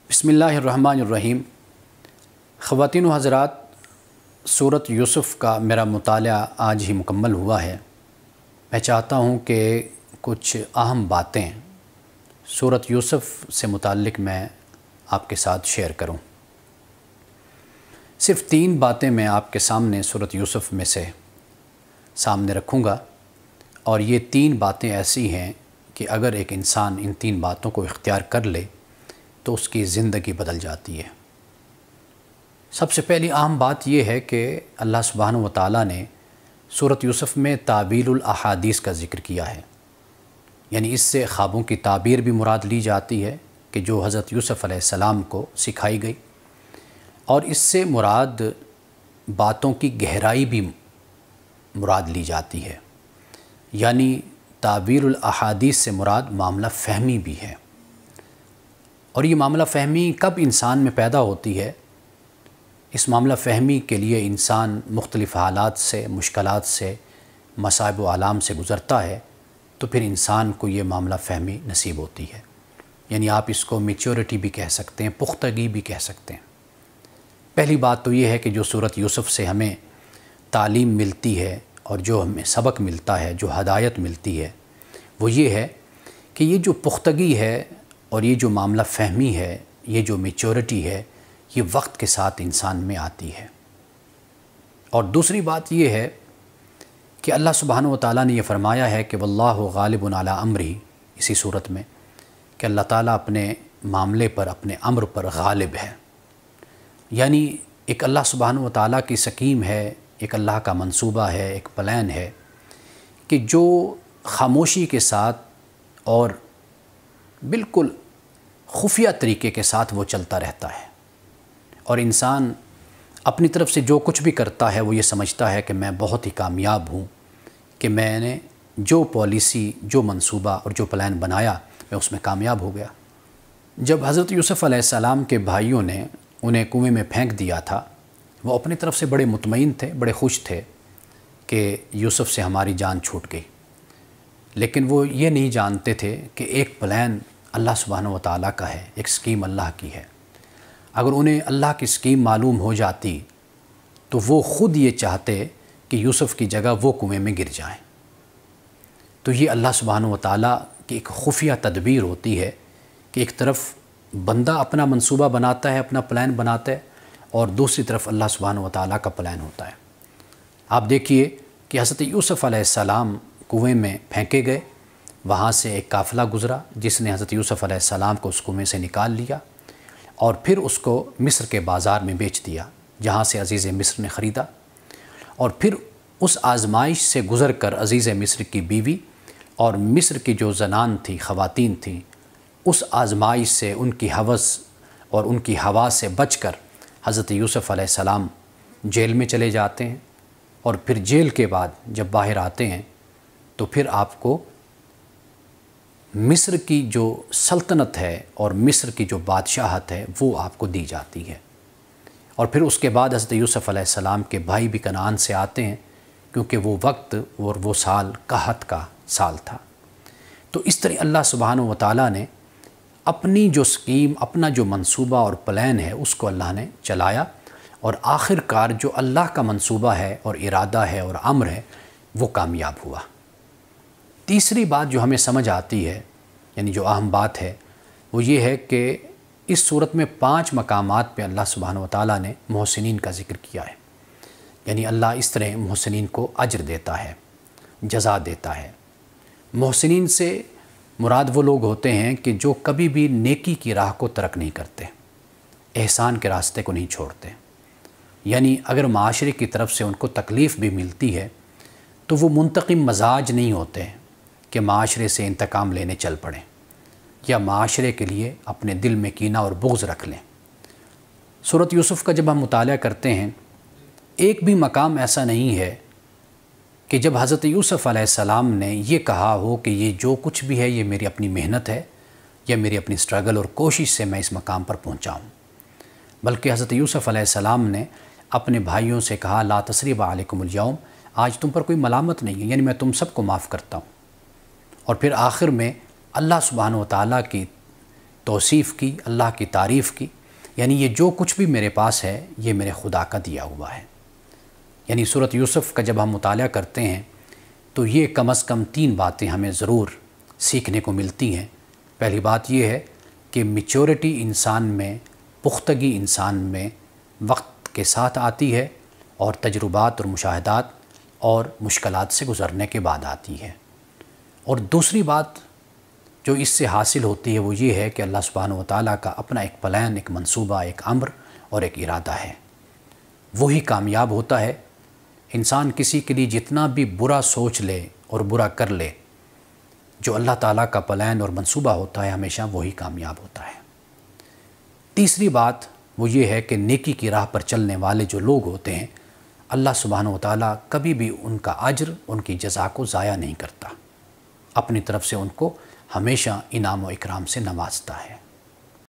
بسم اللہ الرحمن الرحیم۔ خواتین و حضرات، سورۃ یوسف کا میرا مطالعہ آج ہی مکمل ہوا ہے۔ میں چاہتا ہوں کہ کچھ اہم باتیں سورۃ یوسف سے متعلق میں آپ کے ساتھ شیئر کروں۔ صرف 3 باتیں میں آپ کے سامنے سورۃ یوسف میں سے سامنے رکھوں گا، اور یہ 3 باتیں ایسی ہیں کہ اگر ایک انسان ان 3 باتوں کو اختیار کر لے تو اس کی زندگی بدل جاتی ہے۔ سب سے پہلی اہم بات یہ ہے کہ اللہ سبحانہ و تعالیٰ نے سورۃ یوسف میں تعبیر الاحادیث کا ذکر کیا ہے، یعنی اس سے خوابوں کی تعبیر بھی مراد لی جاتی ہے کہ جو حضرت یوسف علیہ السلام کو سکھائی گئی، اور اس سے مراد باتوں کی گہرائی بھی مراد لی جاتی ہے، یعنی تعبیر الاحادیث سے مراد معاملہ فہمی بھی ہے۔ اور یہ معاملہ فہمی کب انسان میں پیدا ہوتی ہے؟ اس معاملہ فہمی کے لیے انسان مختلف حالات سے، مشکلات سے، مصائب و آلام سے گزرتا ہے، تو پھر انسان کو یہ معاملہ فہمی نصیب ہوتی ہے، یعنی آپ اس کو میچورٹی بھی کہہ سکتے ہیں، پختگی بھی کہہ سکتے ہیں۔ پہلی بات تو یہ ہے کہ جو سورۃ یوسف سے ہمیں تعلیم ملتی ہے اور جو ہمیں سبق ملتا ہے، جو ہدایت ملتی ہے، وہ یہ ہے کہ یہ جو پختگی ہے اور یہ جو معاملہ فہمی ہے، یہ جو میچورٹی ہے، یہ وقت کے ساتھ انسان میں آتی ہے۔ اور دوسری بات یہ ہے کہ اللہ سبحانہ و تعالیٰ نے یہ فرمایا ہے کہ واللہ غالب علی امرہ، اسی صورت میں کہ اللہ تعالیٰ اپنے معاملے پر، اپنے امر پر غالب ہے، یعنی ایک اللہ سبحانہ و تعالیٰ کی سکیم ہے، ایک اللہ کا منصوبہ ہے، ایک پلان ہے کہ جو خاموشی کے ساتھ اور بالکل خفیہ طریقے کے ساتھ وہ چلتا رہتا ہے، اور انسان اپنی طرف سے جو کچھ بھی کرتا ہے وہ یہ سمجھتا ہے کہ میں بہت ہی کامیاب ہوں، کہ میں نے جو پالیسی، جو منصوبہ اور جو پلان بنایا میں اس میں کامیاب ہو گیا۔ جب حضرت یوسف علیہ السلام کے بھائیوں نے انہیں کنویں میں پھینک دیا تھا، وہ اپنی طرف سے بڑے مطمئن تھے، بڑے خوش تھے کہ یوسف سے ہماری جان چھوٹ گئی، لیکن وہ یہ نہیں جانتے تھے کہ ایک پلان اللہ سبحانہ و تعالیٰ کا ہے، ایک سکیم اللہ کی ہے۔ اگر انہیں اللہ کی سکیم معلوم ہو جاتی تو وہ خود یہ چاہتے کہ یوسف کی جگہ وہ کنویں میں گر جائیں۔ تو یہ اللہ سبحانہ و تعالیٰ کی ایک خفیہ تدبیر ہوتی ہے کہ ایک طرف بندہ اپنا منصوبہ بناتا ہے، اپنا پلان بناتا ہے، اور دوسری طرف اللہ سبحانہ و تعالیٰ کا پلان ہوتا ہے۔ آپ دیکھیے کہ حضرت یوسف علیہ السلام کنویں میں پھینکے گئے، وہاں سے ایک قافلہ گزرا جس نے حضرت یوسف علیہ السلام کو اس کنویں سے نکال لیا اور پھر اس کو مصر کے بازار میں بیچ دیا، جہاں سے عزیز مصر نے خریدا، اور پھر اس آزمائش سے گزر کر عزیز مصر کی بیوی اور مصر کی جو زنان تھی، خواتین تھیں، اس آزمائش سے، ان کی ہوس اور ان کی ہوا سے بچ کر حضرت یوسف علیہ السلام جیل میں چلے جاتے ہیں، اور پھر جیل کے بعد جب باہر آتے ہیں تو پھر آپ کو مصر کی جو سلطنت ہے اور مصر کی جو بادشاہت ہے وہ آپ کو دی جاتی ہے۔ اور پھر اس کے بعد حضرت یوسف علیہ السلام کے بھائی بھی کنعان سے آتے ہیں، کیونکہ وہ وقت اور وہ سال قحط کا سال تھا۔ تو اس طرح اللہ سبحانہ و تعالیٰ نے اپنی جو سکیم، اپنا جو منصوبہ اور پلان ہے اس کو اللہ نے چلایا، اور آخر کار جو اللہ کا منصوبہ ہے اور ارادہ ہے اور امر ہے وہ کامیاب ہوا۔ تیسری بات جو ہمیں سمجھ آتی ہے، یعنی جو اہم بات ہے، وہ یہ ہے کہ اس صورت میں 5 مقامات پہ اللہ سبحانہ و تعالیٰ نے محسنین کا ذکر کیا ہے، یعنی اللہ اس طرح محسنین کو اجر دیتا ہے، جزا دیتا ہے۔ محسنین سے مراد وہ لوگ ہوتے ہیں کہ جو کبھی بھی نیکی کی راہ کو ترک نہیں کرتے، احسان کے راستے کو نہیں چھوڑتے، یعنی اگر معاشرے کی طرف سے ان کو تکلیف بھی ملتی ہے تو وہ منتقم مزاج نہیں ہوتے ہیں کہ معاشرے سے انتقام لینے چل پڑیں یا معاشرے کے لیے اپنے دل میں کینہ اور بغض رکھ لیں۔ سورۃ یوسف کا جب ہم مطالعہ کرتے ہیں، ایک بھی مقام ایسا نہیں ہے کہ جب حضرت یوسف علیہ السلام نے یہ کہا ہو کہ یہ جو کچھ بھی ہے یہ میری اپنی محنت ہے یا میری اپنی سٹرگل اور کوشش سے میں اس مقام پر پہنچا ہوں، بلکہ حضرت یوسف علیہ السلام نے اپنے بھائیوں سے کہا لا تثریب علیکم الیوم، آج تم پر کوئی ملامت نہیں ہے، یعنی میں تم سب کو معاف کرتا ہوں۔ اور پھر آخر میں اللہ سبحانہ و تعالیٰ کی توصیف کی، اللہ کی تعریف کی، یعنی یہ جو کچھ بھی میرے پاس ہے یہ میرے خدا کا دیا ہوا ہے۔ یعنی سورۃ یوسف کا جب ہم مطالعہ کرتے ہیں تو یہ کم از کم 3 باتیں ہمیں ضرور سیکھنے کو ملتی ہیں۔ پہلی بات یہ ہے کہ میچورٹی انسان میں، پختگی انسان میں وقت کے ساتھ آتی ہے، اور تجربات اور مشاہدات اور مشکلات سے گزرنے کے بعد آتی ہے۔ اور دوسری بات جو اس سے حاصل ہوتی ہے وہ یہ ہے کہ اللہ سبحانہ وتعالیٰ کا اپنا ایک پلان، ایک منصوبہ، ایک امر اور ایک ارادہ ہے، وہی کامیاب ہوتا ہے۔ انسان کسی کے لیے جتنا بھی برا سوچ لے اور برا کر لے، جو اللہ تعالیٰ کا پلان اور منصوبہ ہوتا ہے ہمیشہ وہی کامیاب ہوتا ہے۔ تیسری بات وہ یہ ہے کہ نیکی کی راہ پر چلنے والے جو لوگ ہوتے ہیں، اللہ سبحانہ وتعالیٰ کبھی بھی ان کا اجر، ان کی جزا کو ضائع نہیں کرتا، اپنی طرف سے ان کو ہمیشہ انعام و اکرام سے نوازتا ہے۔